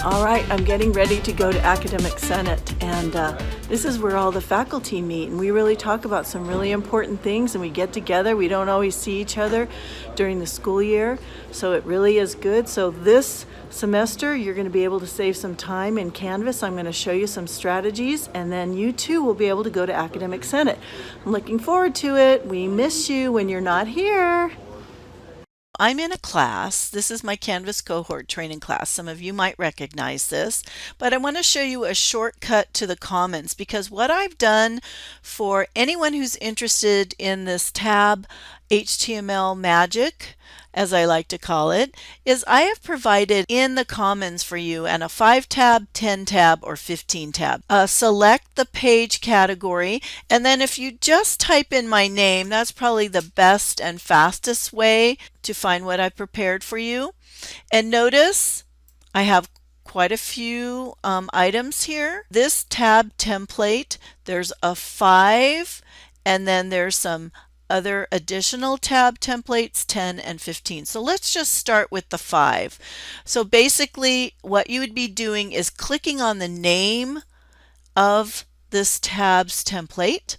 All right, I'm getting ready to go to Academic Senate, and this is where all the faculty meet, and we really talk about some really important things, and we get together. We don't always see each other during the school year, so it really is good. So this semester, you're going to be able to save some time in Canvas. I'm going to show you some strategies, and then you too will be able to go to Academic Senate. I'm looking forward to it. We miss you when you're not here. I'm in a class. This is my Canvas cohort training class. Some of you might recognize this, but I want to show you a shortcut to the Commons, because what I've done for anyone who's interested in this tab HTML magic, as I like to call it, is I have provided in the Commons for you and a 5-tab, 10-tab, or 15-tab. Select the page category, and then if you just type in my name, that's probably the best and fastest way to find what I prepared for you. And notice I have quite a few items here. This tab template, there's a 5, and then there's some other additional tab templates, 10 and 15. So let's just start with the 5. So basically what you would be doing is clicking on the name of this tab's template,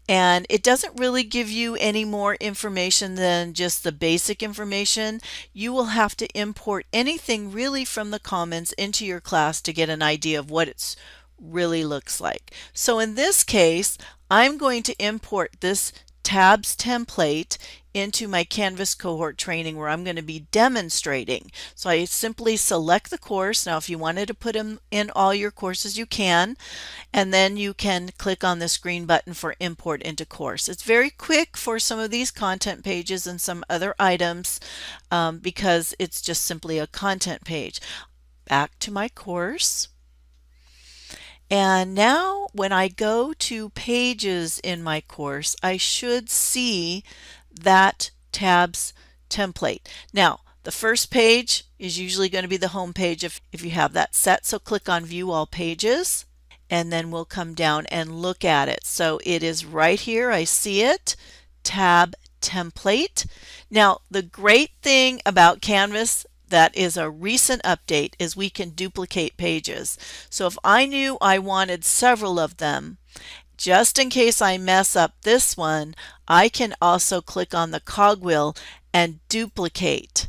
and it doesn't really give you any more information than just the basic information. You will have to import anything really from the Commons into your class to get an idea of what it really looks like. So in this case, I'm going to import this tabs template into my Canvas cohort training where I'm going to be demonstrating. So I simply select the course. Now if you wanted to put them in all your courses, you can, and then you can click on this green button for import into course. It's very quick for some of these content pages and some other items because it's just simply a content page. Back to my course. And now when I go to pages in my course, I should see that tabs template. Now, the first page is usually going to be the home page if you have that set. So click on View All Pages, and then we'll come down and look at it. So it is right here. I see it. Tab template. Now, the great thing about Canvas that is a recent update is we can duplicate pages. So if I knew I wanted several of them, just in case I mess up this one, I can also click on the cogwheel and duplicate.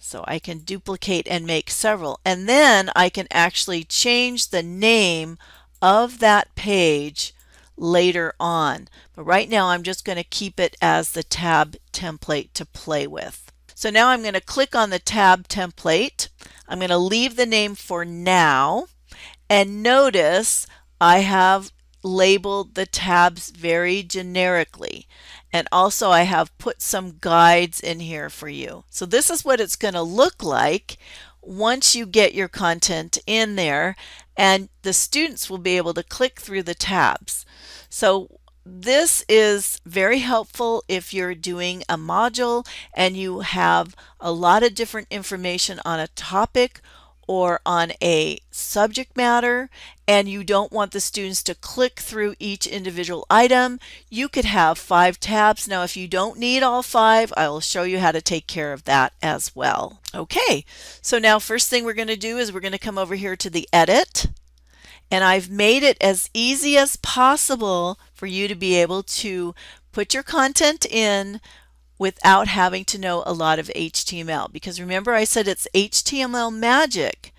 So I can duplicate and make several, and then I can actually change the name of that page later on. But right now I'm just going to keep it as the tab template to play with. So now I'm going to click on the tab template. I'm going to leave the name for now, and notice I have labeled the tabs very generically, and also I have put some guides in here for you. So this is what it's going to look like once you get your content in there, and the students will be able to click through the tabs. So this is very helpful if you're doing a module and you have a lot of different information on a topic or on a subject matter, and you don't want the students to click through each individual item. You could have 5 tabs. Now if you don't need all 5, I will show you how to take care of that as well. Okay, so now first thing we're going to do is we're going to come over here to the edit. And I've made it as easy as possible for you to be able to put your content in without having to know a lot of HTML. Because remember I said it's HTML magic.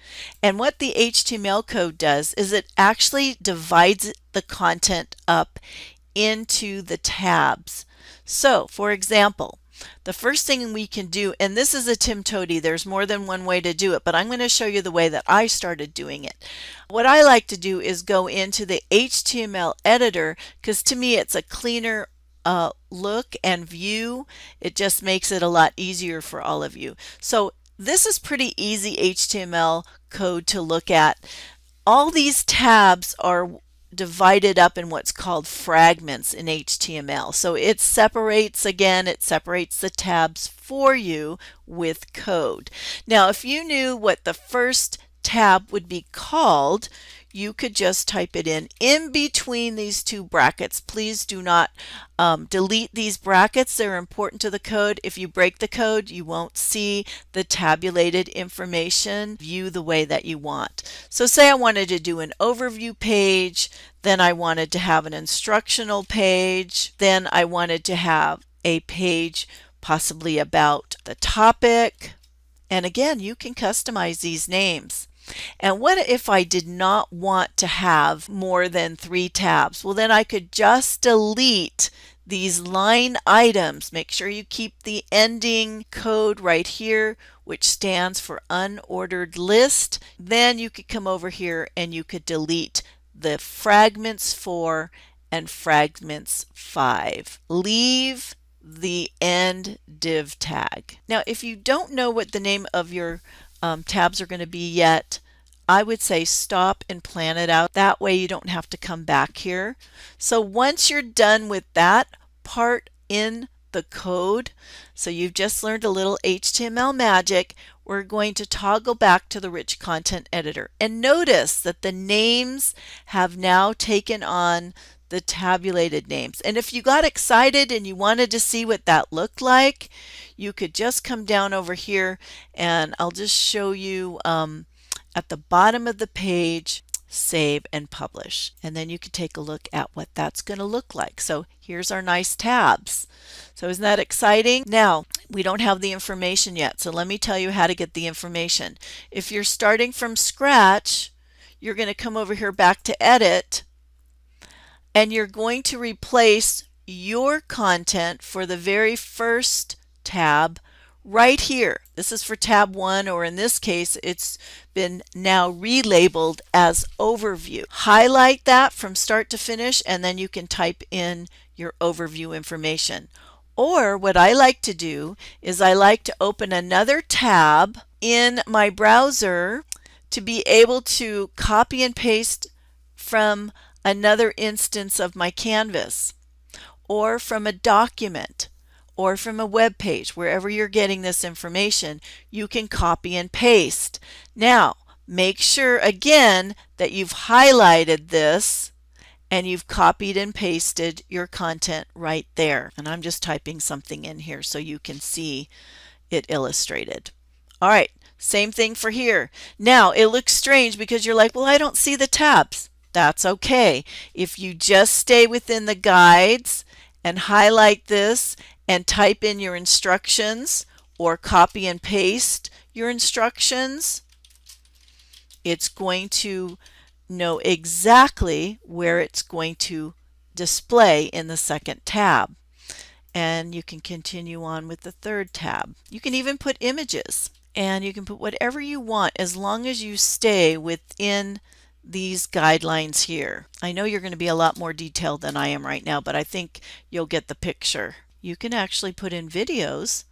And what the HTML code does is it actually divides the content up into the tabs. So for example, the first thing we can do, and this is a Tim Toady, there's more than one way to do it, but I'm going to show you the way that I started doing it. What I like to do is go into the HTML editor, because to me it's a cleaner look and view. It just makes it a lot easier for all of you. So this is pretty easy HTML code to look at. All these tabs are divided up in what's called fragments in HTML. So it separates the tabs for you with code. Now if you knew what the first tab would be called, you could just type it in between these two brackets. Please do not delete these brackets. They're important to the code. If you break the code, you won't see the tabulated information view the way that you want. So say I wanted to do an overview page, then I wanted to have an instructional page, then I wanted to have a page possibly about the topic. And again, you can customize these names. And what if I did not want to have more than 3 tabs? Well, then I could just delete these line items. Make sure you keep the ending code right here, which stands for unordered list. Then you could come over here and you could delete the fragments 4 and fragments 5. Leave the end div tag. Now, if you don't know what the name of your tabs are going to be yet, I would say stop and plan it out. That way you don't have to come back here. So once you're done with that part in the code, so you've just learned a little HTML magic, we're going to toggle back to the rich content editor. And notice that the names have now taken on the tabulated names. And if you got excited and you wanted to see what that looked like, you could just come down over here and I'll just show you at the bottom of the page, save and publish. And then you can take a look at what that's going to look like. So here's our nice tabs. So isn't that exciting? Now, we don't have the information yet. So let me tell you how to get the information. If you're starting from scratch, you're going to come over here back to edit, and you're going to replace your content for the very first tab right here. This is for tab 1, or in this case, it's been now relabeled as overview. Highlight that from start to finish, and then you can type in your overview information. Or what I like to do is I like to open another tab in my browser to be able to copy and paste from another instance of my canvas, or from a document, or from a web page. Wherever you're getting this information, you can copy and paste. Now, make sure again that you've highlighted this and you've copied and pasted your content right there. And I'm just typing something in here so you can see it illustrated. All right, same thing for here. Now, it looks strange because you're like, well, I don't see the tabs. That's okay. If you just stay within the guides and highlight this and type in your instructions or copy and paste your instructions, it's going to know exactly where it's going to display in the second tab. And you can continue on with the third tab. You can even put images, and you can put whatever you want as long as you stay within these guidelines here. I know you're going to be a lot more detailed than I am right now, but I think you'll get the picture. You can actually put in videos.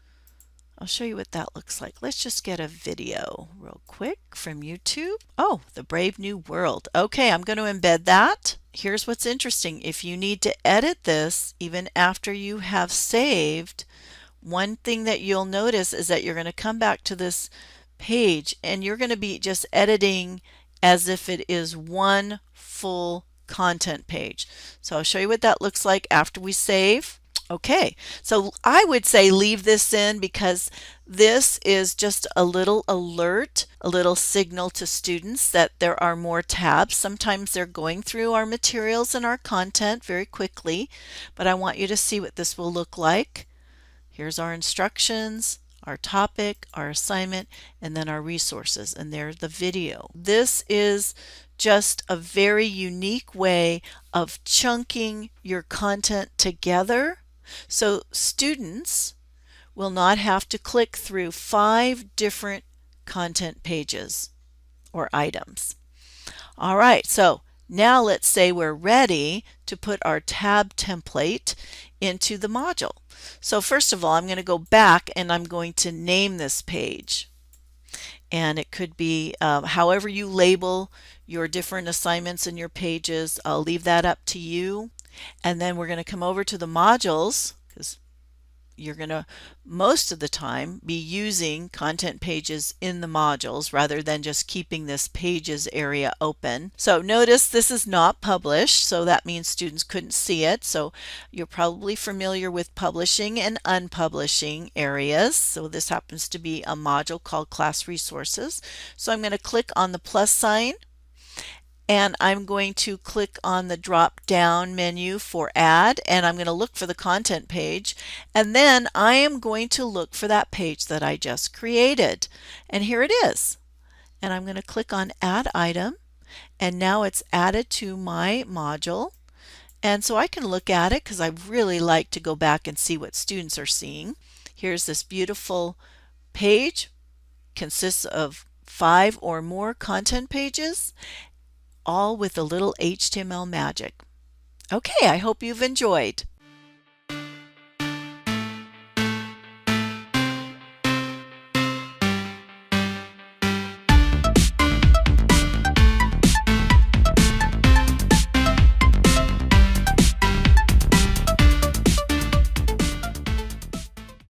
I'll show you what that looks like. Let's just get a video real quick from YouTube. Oh, the Brave New World. Okay, I'm going to embed that. Here's what's interesting. If you need to edit this even after you have saved, one thing that you'll notice is that you're going to come back to this page and you're going to be just editing as if it is one full content page. So I'll show you what that looks like after we save. Okay, so I would say leave this in because this is just a little alert, a little signal to students that there are more tabs. Sometimes they're going through our materials and our content very quickly, but I want you to see what this will look like. Here's our instructions, our topic, our assignment, and then our resources, and there's the video. This is just a very unique way of chunking your content together so students will not have to click through 5 different content pages or items. All right, so now let's say we're ready to put our tab template into the module. So first of all, I'm going to go back and I'm going to name this page. And it could be however you label your different assignments and your pages. I'll leave that up to you. And then we're going to come over to the modules, because you're going to most of the time be using content pages in the modules rather than just keeping this pages area open. So notice this is not published, so that means students couldn't see it. So you're probably familiar with publishing and unpublishing areas. So this happens to be a module called Class Resources. So I'm going to click on the plus sign, and I'm going to click on the drop down menu for add, and I'm going to look for the content page, and then I am going to look for that page that I just created, and here it is. And I'm going to click on add item, and now it's added to my module, and so I can look at it because I really like to go back and see what students are seeing. Here's this beautiful page, consists of 5 or more content pages, all with a little HTML magic. Okay, I hope you've enjoyed.